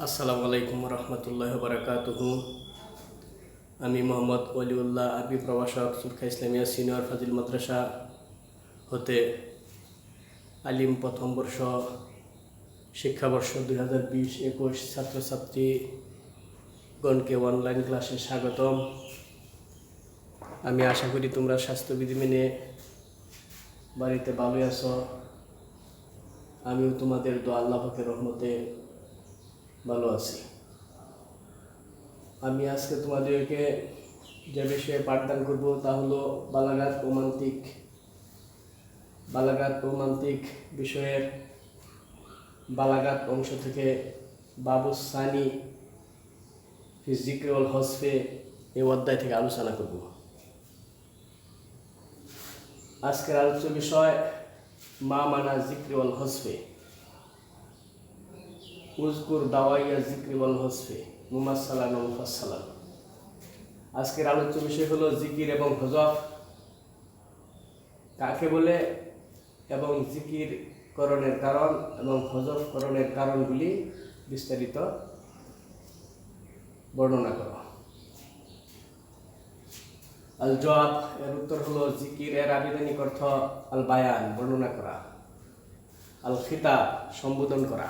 আসসালামু আলাইকুম রহমতুল্লাহ বারাকাতুহু। আমি মোহাম্মদ ওয়ালিউল্লাহ আরবি প্রভাষক সুরখা ইসলামিয়া সিনিয়র ফাজিল মাদ্রাসা হতে আলিম প্রথম বর্ষ শিক্ষাবর্ষ 2020-21 ছাত্রছাত্রীগণকে অনলাইন ক্লাসে স্বাগতম। আমি আশা করি তোমরা স্বাস্থ্যবিধি মেনে বাড়িতে ভালোই আছো। আমিও তোমাদের দোয়া আল্লাহ পাকের রহমতে ভালো আছি। আমি আজকে তোমাদেরকে যে বিষয়ে পাঠদান করব তা হলো বালাগাত ও মান্তিক বিষয়ের বালাগাত অংশ থেকে বাবুস সানি ফি যিকরি ওয়াল হসফে এই অধ্যায় থেকে আলোচনা করব। আজকের আলোচ্য বিষয় মা মানা যিকরি ওয়াল হসফে, উযকুর দাওয়াইয়া যিকরি ওয়াল হসফে মুমাসসালান ও মুফাসসালান। আজকের আলোচ্য বিষয় হলো জিকির এবং হজফ কাকে বলে এবং জিকির করণের কারণ এবং হজফ করণের কারণগুলি বিস্তারিত বর্ণনা করো। আল জওয়াব এর উত্তর হলো জিকির এর আবিধানিক অর্থ আল বায়ান বর্ণনা করা, আল খিতাব সম্বোধন করা,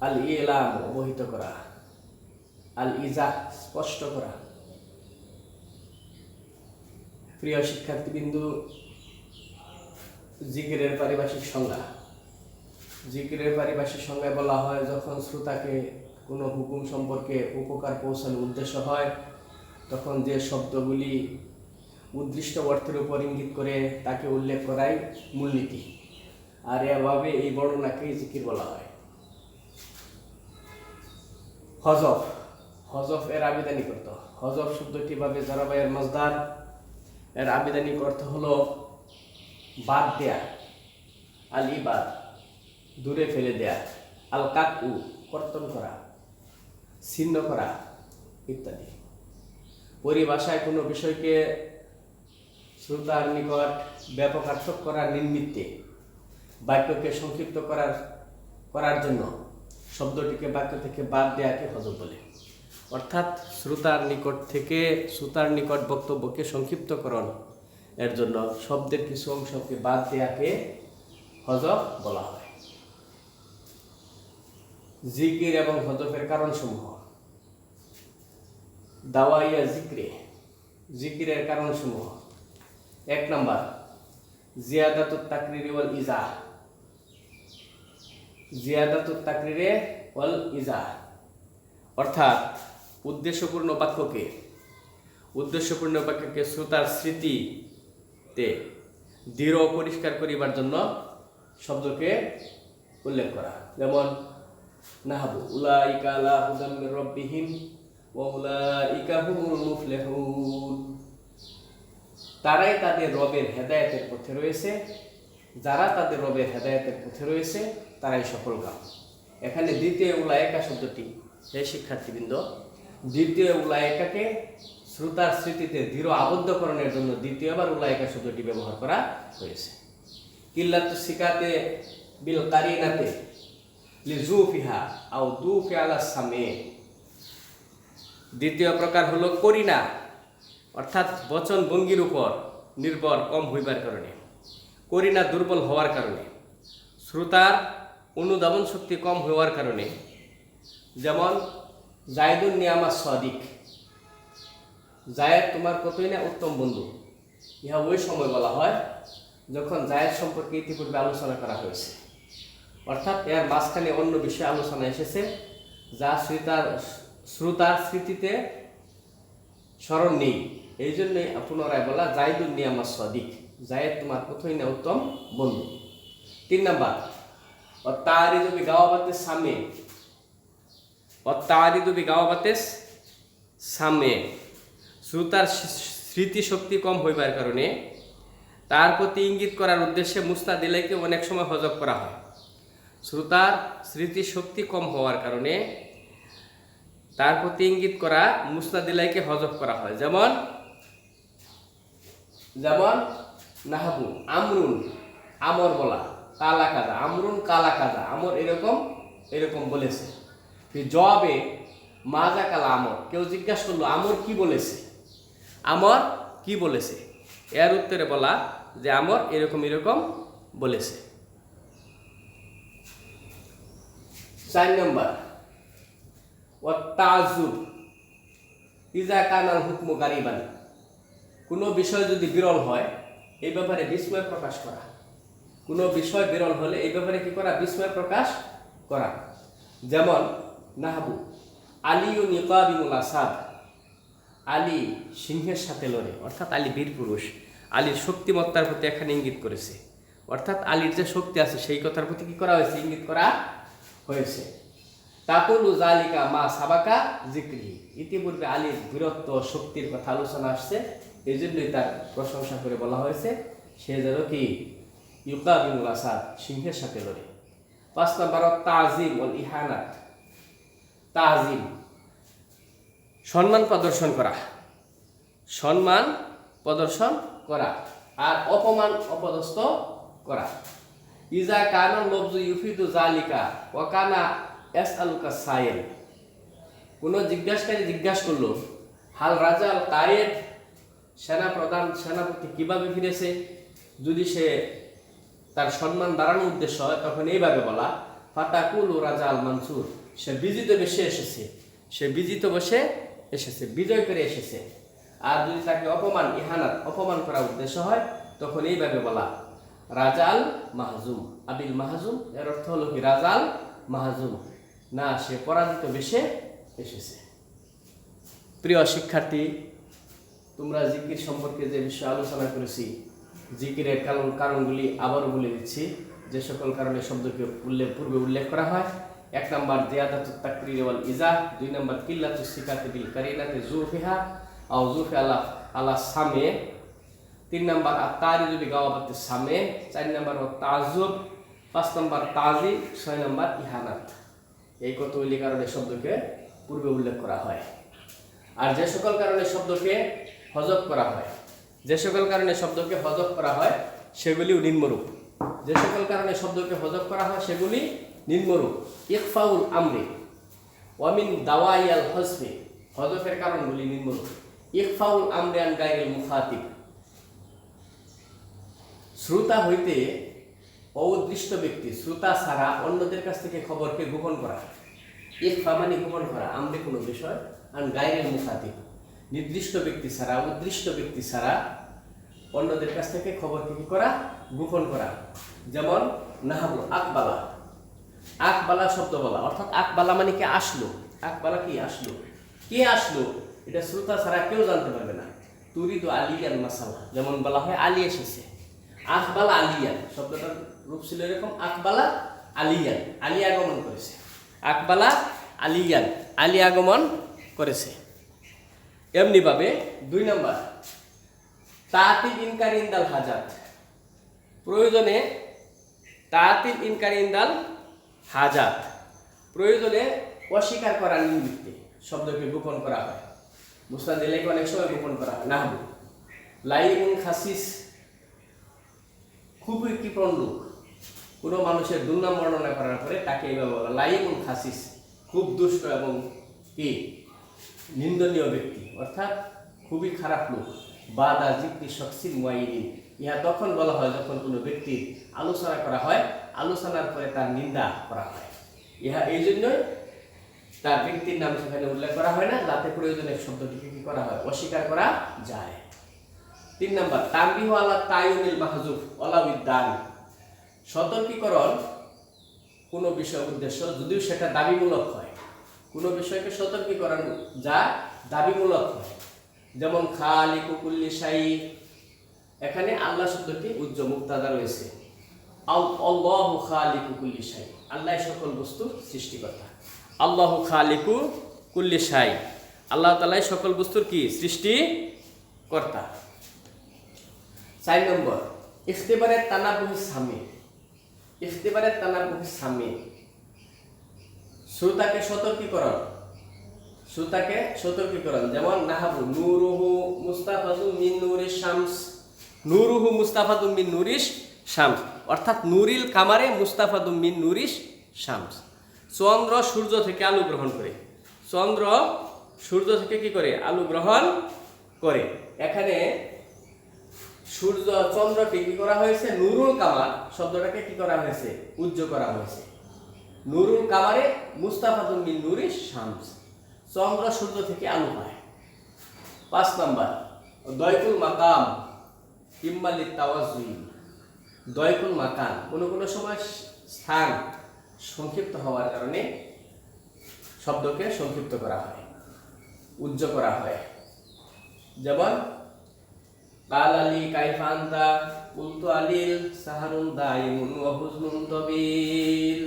আল ইলাম অবহিত করা, আল ইজাহ স্পষ্ট করা। প্রিয় শিক্ষার্থীবৃন্দু, জিকিরের পারিভাষিক সংজ্ঞা। জিকিরের পারিভাষিক সংজ্ঞায় বলা হয় যখন শ্রোতাকে কোনো হুকুম সম্পর্কে উপকার পৌঁছানোর উদ্দেশ্য হয় তখন যে শব্দগুলি উদ্দিষ্ট অর্থের উপর ইঙ্গিত করে তাকে উল্লেখ করাই মূলনীতি, আর এভাবে এই বর্ণনাকেই জিকির বলা হয়। হজফ, হজফ এর আবিধানিক অর্থ। হজফ শব্দটি বাবে জারাবায়ের মাজদার, এর আবিধানিক অর্থ হলো বাদ দেয়া, আল ইবাদ দূরে ফেলে দেয়া, আল কাকু কর্তন করা, ছিন্ন করা ইত্যাদি। পরিভাষায় কোনো বিষয়কে শ্রোতার নিকট ব্যাপকার্থক করার নিমিত্তে বাক্যকে সংক্ষিপ্ত করার জন্য শব্দটিকে বাক্য থেকে বাদ দেয়াকে হজফ বলে। অর্থাৎ শ্রোতার নিকট বক্তব্যকে সংক্ষিপ্তকরণ এর জন্য শব্দের কিছু অংশকে বাদ দেয়াকে হজফ বলা হয়। জিকির এবং হজফের কারণসমূহ। দাওয়াইয়া যিকরি, জিকিরের কারণসমূহ। 1 নম্বর জিয়াদাতুত তাকরিরি ওয়াল ইজাহ, জিয়াদাতুত তাকরিরি ওয়াল ইজাহ অর্থাৎ উদ্দেশ্যপূর্ণ বাক্যকে শ্রোতার স্মৃতিতে দৃঢ় পরিষ্কার করিবার জন্য শব্দকে উল্লেখ করা। যেমন নাহাবু উলাইকা আলা হুদাম মির রাব্বিহিম ওয়া উলাইকা হুমুল মুফলিহুন, তারাই তাদের রবের হেদায়েতের পথে রয়েছে, যারা তাদের রবের হেদায়েতের পথে রয়েছে তারাই সফলকাম। এখানে দ্বিতীয় উলাইকা শব্দটি, হে শিক্ষার্থীবৃন্দ, দ্বিতীয় উলাইকাকে শ্রোতার স্মৃতিতে দৃঢ় আবদ্ধকরণের জন্য দ্বিতীয়বার উলাইকা শব্দটি ব্যবহার করা হয়েছে। কিল্লাতু সিকাতে বিল কারিনাতে লিজুফিহা আও দুফি আলা সামে। দ্বিতীয় প্রকার হলো করিনা, অর্থাৎ বচন ভঙ্গির উপর নির্ভর কম হইবার কারণে, করিনা দুর্বল হওয়ার কারণে, শ্রোতার অনুধাবন শক্তি কম হওয়ার কারণে। যেমন জায়দুন নিয়ামাস সাদিক, জায়েদ তোমার কতই না উত্তম বন্ধু। ইহা ওই সময় বলা হয় যখন জায়েদ সম্পর্কে ইতিপূর্বে আলোচনা করা হয়েছে, অর্থাৎ এর মাঝখানে অন্য বিষয়ে আলোচনা এসেছে যা শ্রোতার স্মৃতিতে স্মরণ নেই। এই জন্যই পুনরায় বলা জায়দুন নিয়ামাস সাদিক, জায়েদ তোমার কতই না উত্তম বন্ধু। 3 নম্বর অত্তারিদু বিগাওয়াবাতিস সামে, অত্তারিদু বিগাওয়াবাতিস সামে শ্রোতার স্মৃতিশক্তি কম হইবার কারণে তার প্রতি ইঙ্গিত করার উদ্দেশ্যে মুস্তাদ ইলাইকে অনেক সময় হজফ করা হয়। শ্রোতার স্মৃতিশক্তি কম হওয়ার কারণে তার প্রতি ইঙ্গিত করা মুস্তাদ ইলাইকে হজফ করা হয়। যেমন নাহাবু আমরুন, আমর বলা, কালা কাজা, আমরুন কালা কাজা, আমর এরকম এরকম বলেছে। জবাবে মাজা কালা আমর, কেউ জিজ্ঞাসা করলো আমর কি বলেছে, আমর কি বলেছে, এর উত্তরে বলা যে আমর এরকম এরকম বলেছে। 4 নম্বর ওয়াত্তাজুব ইজা কানাল হুকমু গারিবান, কোনো বিষয় যদি বিরল হয় এই ব্যাপারে বিস্ময় প্রকাশ করা। কোনো বিষয় বিরল হলে এই ব্যাপারে কি করা, বিস্ময় প্রকাশ করা। যেমন নাহাবু আলিউন ইউকাবিমুল আসাদ, আলী সিংহের সাথে লড়ে, অর্থাৎ আলী বীর পুরুষ, আলীর শক্তিমত্তার প্রতি এখানে ইঙ্গিত করেছে, অর্থাৎ আলীর যে শক্তি আছে সেই কথার প্রতি কি করা হয়েছে, ইঙ্গিত করা হয়েছে। তাকুলু জালিকা মা সাবাকা জিক্রি, ইতিপূর্বে আলীর বীরত্ব শক্তির কথা আলোচনা আসছে, এই জন্যই তার প্রশংসা করে বলা হয়েছে সে যেন কি ইউকাবিমুল আসাদ, সিংহের সাথে লড়ে। 5 নম্বর তাজিম ওয়াল ইহানাত, তাজিম সম্মান প্রদর্শন করা, সম্মান প্রদর্শন করা, আর অপমান অপদস্থ করা। ইজা কানা লফজু ইউফিদু জালিকা ওয়া কানা ইয়াসআলুকা সাইল, কোন জিজ্ঞাসাকারী জিজ্ঞাসা করলো হাল রাজাল কায়েদ, সেনা প্রধান সেনাপতি কিভাবে ফিরেছে, যদি সে তার সম্মান বাড়ানোর উদ্দেশ্য হয় তখন এইভাবে বলা ফাতাকুলু রাজাল মানসুর, সে বিজিত বেশে এসেছে, সে বিজিত বসে এসেছে, বিজয় করে এসেছে। আর যদি তাকে অপমান ইহানাত অপমান করার উদ্দেশ্য হয় তখন এইভাবে বলা রাজাল মাহজুম, আবিল মাহজুম, এর অর্থ হলো কি রাজাল মাহজুম, না সে পরাজিত বেশে এসেছে। প্রিয় শিক্ষার্থী, তোমরা জিকির সম্পর্কে যে বিষয়ে আলোচনা করেছি, জিকিরের কারণগুলি আবারও বলে দিচ্ছি। যে সকল কারণে শব্দকে পূর্বে উল্লেখ করা হয়: 1 নম্বর জিয়াদাতুত তাকরির ওয়াল ইজাহ, 2 নম্বর কিল্লাতুস সিকাতি বিল কারিনাতি জুফিহা আও জুফি আলা সামে, 3 নম্বর আত-তারিজু বিগাওয়াবাতিস সামে, 4 নম্বর তাআজ্জুব, 5 নম্বর তাজিম, 6 নম্বর ইহানাত। এই কতগুলি কারণে শব্দকে পূর্বে উল্লেখ করা হয়। আর যে সকল কারণে শব্দকে হযফ করা হয়, যে সকল কারণে শব্দকে হযফ করা হয় সেগুলিও নিম্নরূপ। যে সকল কারণে শব্দকে হযফ করা হয় সেগুলি নিম্নরূপ: ইকফাউল আমরি ওয়া মিন দাওয়াইয়াল হযফি, হযফের কারণগুলি নিম্নরূপ: ইকফাউল আমরি আন গায়রিল মুখাতিব, শ্রোতা হইতে অউদ্দিষ্ট ব্যক্তি, শ্রোতা ছাড়া অন্যদের কাছ থেকে খবরকে গোপন করা। ইকফা মানে গোপন করা, আমরি কোনো বিষয়, আন গায়রিল মুখাতিব নির্দিষ্ট ব্যক্তি ছাড়া, উদ্দিষ্ট ব্যক্তি ছাড়া অন্যদের কাছ থেকে খবরকে কি করা, গোপন করা। যেমন নাহাবু আকবালা, আকবালা শব্দ বলা, অর্থাৎ আকবালা মানে কি আসলো, আকবালা কি আসলো, কে আসলো এটা শ্রোতা ছাড়া কেউ জানতে পারবে না। তুরিদু আলিয়ান মাসালা, যেমন বলা হয় আলী এসেছে। আকবালা আলিয়ান শব্দটার রূপ ছিল এরকম: আকবালা আলিয়ান, আলী আগমন করেছে। আকবালা আলিয়ান, আলী আগমন করেছে। এমনি ভাবে 2 নম্বর তাতিল ইনকার ইনদাল হাজাত, প্রয়োজনে তাতিল ইনকার ইনদাল হাজাত, প্রয়োজনে অস্বীকার করার নিমিত্তে শব্দকে গোপন করা হয়। মুস্তাদ এলাকে অনেক সময় গোপন করা হয়। নাহবু লাইমুন খাসিস, খুবই কৃপণ লোক, কোনো মানুষের দুর্নাম বর্ণনা করার পরে তাকে এইভাবে বলা লাইমুন খাসিস, খুব দুষ্ট এবং কি নিন্দনীয় ব্যক্তি, অর্থাৎ খুবই খারাপ লোক। বাদা জিক্রি শখসিন মুআইদিন, ইহা তখন বলা হয় যখন কোনো ব্যক্তির আলোচনা করা হয়, আলোচনার পরে তার নিন্দা করা হয়। ইহা এই জন্যই তার ব্যক্তির নাম সেখানে উল্লেখ করা হয় না, যাতে প্রয়োজনে শব্দটিকে কি করা হয়, অস্বীকার করা যায়। 3 নম্বর তানবিহু আলা তায়ুনিল মাহজুফ ওয়ালাউদ্দান, সতর্কীকরণ কোনো বিষয় উদ্দেশ্য যদিও সেটা দাবিমূলক হয়, কোনো বিষয়কে সতর্কীকরণ যা দাবিমূলক হয়। যেমন খালিকু কুল্লি শাই, এখানে আল্লাহ শব্দটি উজ্জ মুক্তাদা রয়েছে। আল্লাহু খালিকু কুল্লি শাই, আল্লাহ সকল বস্তুর সৃষ্টিকর্তা। আল্লাহু খালিকু কুল্লি শাই, আল্লাহ তাআলাই সকল বস্তুর কি সৃষ্টিকর্তা। 4 নম্বর ইখতিবারের তানাবুহিস সামি, ইখতিবারের তানাবুহিস সামি, শ্রোতাকে সতর্কীকরণ, শ্রোতাকে সতর্কীকরণ। যেমন নাহাবু নূরুহু মুস্তাফাদু মিন নূরিশ শামস, নূরুহু মুস্তাফাদু মিন নূরিশ শামস, অর্থাৎ নুরিল কামারে মুস্তাফাদুম মিন নুরিশ শামস। চন্দ্র সূর্য থেকে আলো গ্রহণ করে। চন্দ্র সূর্য থেকে কি করে? আলো গ্রহণ করে। এখানে সূর্য চন্দ্রকে কি করা হয়েছে? নুরুল কামার শব্দটাকে কি করা হয়েছে? উজ্জ্বল করা হয়েছে। নুরুল কামারে মুস্তাফাদুম মিন নুরিশ শামস, চন্দ্র সূর্য থেকে আলো পায়। 5 নাম্বার দয়কুল মাকাম ইম্মালিত তাওয়াজ্জুই। দয়কুল মাকান কোনো কোনো সময় স্থান সংক্ষিপ্ত হওয়ার কারণে শব্দকে সংক্ষিপ্ত করা হয়, উজ্জ্বল করা হয়। যেমন কাল আলী কাইফা আনতা কুলতু আলিল সাহারুন দাইমুন ওয়া হুজনুন তাবিল।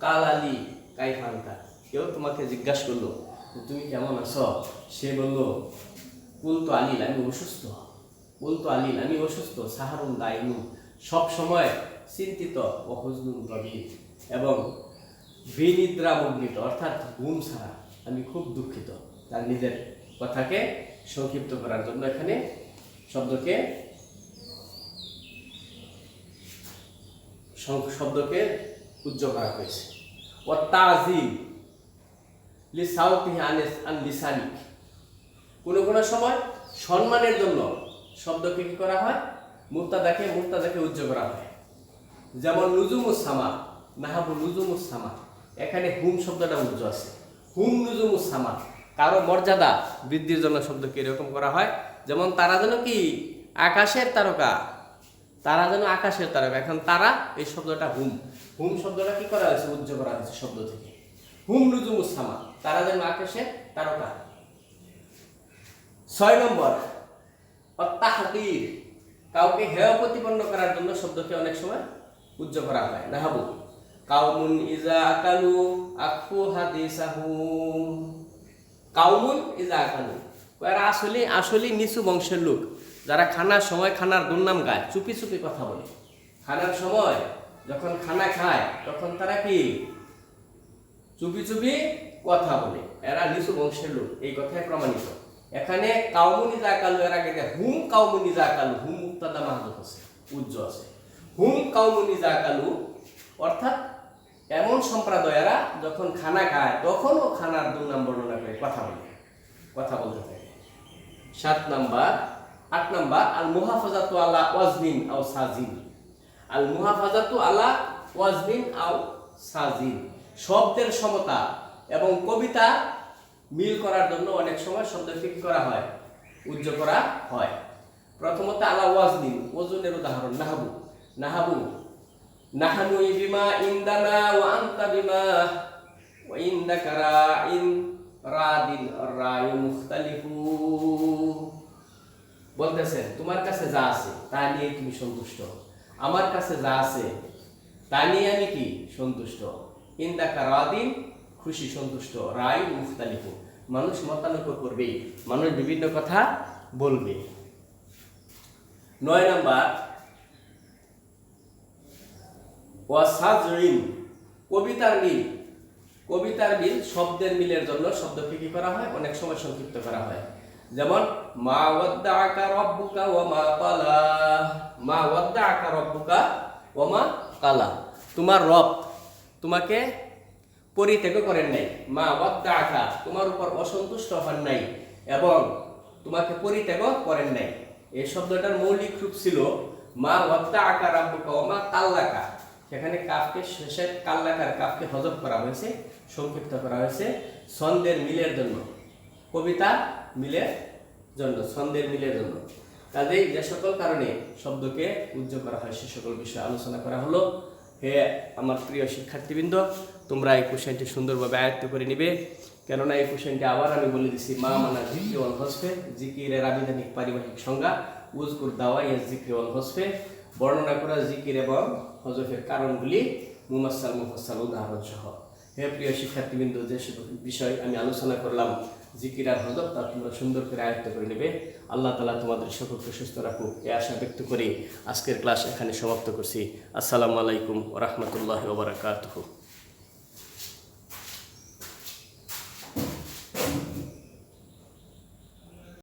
কাল আলী কাইফা আনতা, কেউ তোমাকে জিজ্ঞাসা করলো তুমি কেমন আছো, সে বলল কুলতু আলিল আমি অসুস্থ, কুলতু আলিল আমি অসুস্থ, সাহারুন দাইমুন সব সময় চিন্তিত, ওয়া হুজনুন তাবিল এবং বিনিদ্রামগ্নিত অর্থাৎ ঘুম ছাড়া আমি খুব দুঃখিত। তার নিজের কথাকে সংক্ষিপ্ত করার জন্য এখানে শব্দকে উজ্জ্বল করা হয়েছে। ও তাজিম লিসাউতিহি আন লিসানিক, কোনো কোনো সময় সম্মানের জন্য শব্দকে কি করা হয়? মুক্তাদাকে উজ্জ্বল করা হয়। যেমন নুজুমুস সামা, নাহাবু নুজুমুস সামা, এখানে হুম শব্দটা উজ্জ্বল আছে। হুম নুজুমুস সামা, কারো মর্যাদা বৃদ্ধির জন্য শব্দকে এরকম করা হয়। যেমন তারা যেন কি? আকাশের তারকা, তারা যেন আকাশের তারকা। এখন তারা এই শব্দটা হুম, হুম শব্দটা কি করা হয়েছে? উজ্জ্বল করা হয়েছে শব্দ থেকে। হুম নুজুমুস সামা, তারা যেন আকাশের তারকা। 6 নম্বর অত্তাহকির, কাউকে হেয় প্রতিপন্ন করার জন্য শব্দকে অনেক সময় উজ্জ্বল করা হয়। নাহাবু কাউমুন ইজা আকালু আখফু হাদিসাহুম। কাউমুন ইজা আকালু, এরা আসলে নিচু বংশের লোক, যারা খানার সময় খানার দুর্নাম গায়, চুপি চুপি কথা বলে। খানার সময় যখন খানা খায় তখন তারা কি? চুপি চুপি কথা বলে, এরা নিচু বংশের লোক, এই কথাই প্রমাণিত। এখানে কাউমুন ইজা আকালু এর আগে হুম কাউমুন ইজা আকালু, হুম মুক্তাদা মাহজুব আছে, উজ্জ্বল আছে। হুম কাউমুন ইজা আকালু অর্থাৎ এমন সম্প্রদায়েরা যখন খানা খায় তখনও খানার দুর্নাম বর্ণনা করে কথা বলতে থাকে। 8 নাম্বার আল মুহাফাজাতু আলা ওয়াজনিন আও সাজিন। আল মুহাফাজাতু আলা ওয়াজনিন আও সাজিন, শব্দের সমতা এবং কবিতা মিল করার জন্য অনেক সময় শব্দকে কি করা হয়? উজ্জ্বল করা হয়। প্রথমত আলা ওয়াজনিন, ওজনের উদাহরণ নাহাবু নাহানু বিমা ইনদানা ওয়া আনতা বিমা ওয়া ইনদাকা রাইন রাদিন রায়ু মুখতালিফু। বলতেছেন তোমার কাছে যা আছে তা নিয়ে তুমি সন্তুষ্ট, আমার কাছে যা আছে তা নিয়ে আমি কি? সন্তুষ্ট। ইনদাকা রাদিন খুশি সন্তুষ্ট, রায়ু মুখতালিফু মানুষ মতানৈক্য করবে, মানুষ বিভিন্ন কথা বলবে। 9 নাম্বার ওয়াসাজরিন, কবিতার মিল শব্দের মিলের জন্য শব্দকে কি করা হয়? অনেক সময় সংক্ষিপ্ত করা হয়। যেমন মা ওয়াদ্দাআকা রাব্বুকা ওয়া মা ক্বালা, মা ওয়াদ্দাআকা রাব্বুকা ওয়া মা ক্বালা, তোমার রব তোমাকে পরিত্যাগ করেন নাই। মা ওয়াদ্দাআকা, তোমার উপর অসন্তুষ্ট হন নাই এবং তোমাকে পরিত্যাগ করেন নাই। এই শব্দটার মৌলিক রূপ ছিল মা ওয়াদ্দাআকা রাব্বুকা ওয়া মা ক্বাল্লাকা, সেখানে কাফকে শেষের কাল্লাকার কাফকে হযফ করা হয়েছে, সংক্ষিপ্ত করা হয়েছে ছন্দের মিলের জন্য, কবিতা মিলের জন্য, ছন্দের মিলের জন্য। কাজেই যে সকল কারণে শব্দকে উজ্জ্বল করা হয় সে সকল বিষয়ে আলোচনা করা হলো। হে আমার প্রিয় শিক্ষার্থীবৃন্দ, তোমরা এই কোশ্চেনটি সুন্দরভাবে আয়ত্ত করে নিবে, কেননা এই কোশ্চেনটি আবার আমি বলে দিচ্ছি। মা মানা জিক্রি ওয়াল হসফে, জিকিরের আবিধানিক পারিভাষিক সংজ্ঞা, উজকুর দাওয়া ইয়া জিক্রি ওয়াল হসফে, বর্ণনা করা জিকির এবং হজফের কারণগুলি, মুমাসাল মুফাসাল উদাহরণ সহ। হে প্রিয় শিক্ষার্থীবৃন্দ, যে বিষয় আমি আলোচনা করলাম জিকির আর হজফ, তা তোমরা সুন্দর করে আয়ত্ত করে নেবে। আল্লাহ তাআলা তোমাদের সকলকে সুস্থ রাখুক এই আশা ব্যক্ত করি আজকের ক্লাস এখানে সমাপ্ত করছি। আসসালামু আলাইকুম ওয়া রাহমাতুল্লাহি ওয়া বারাকাতুহু।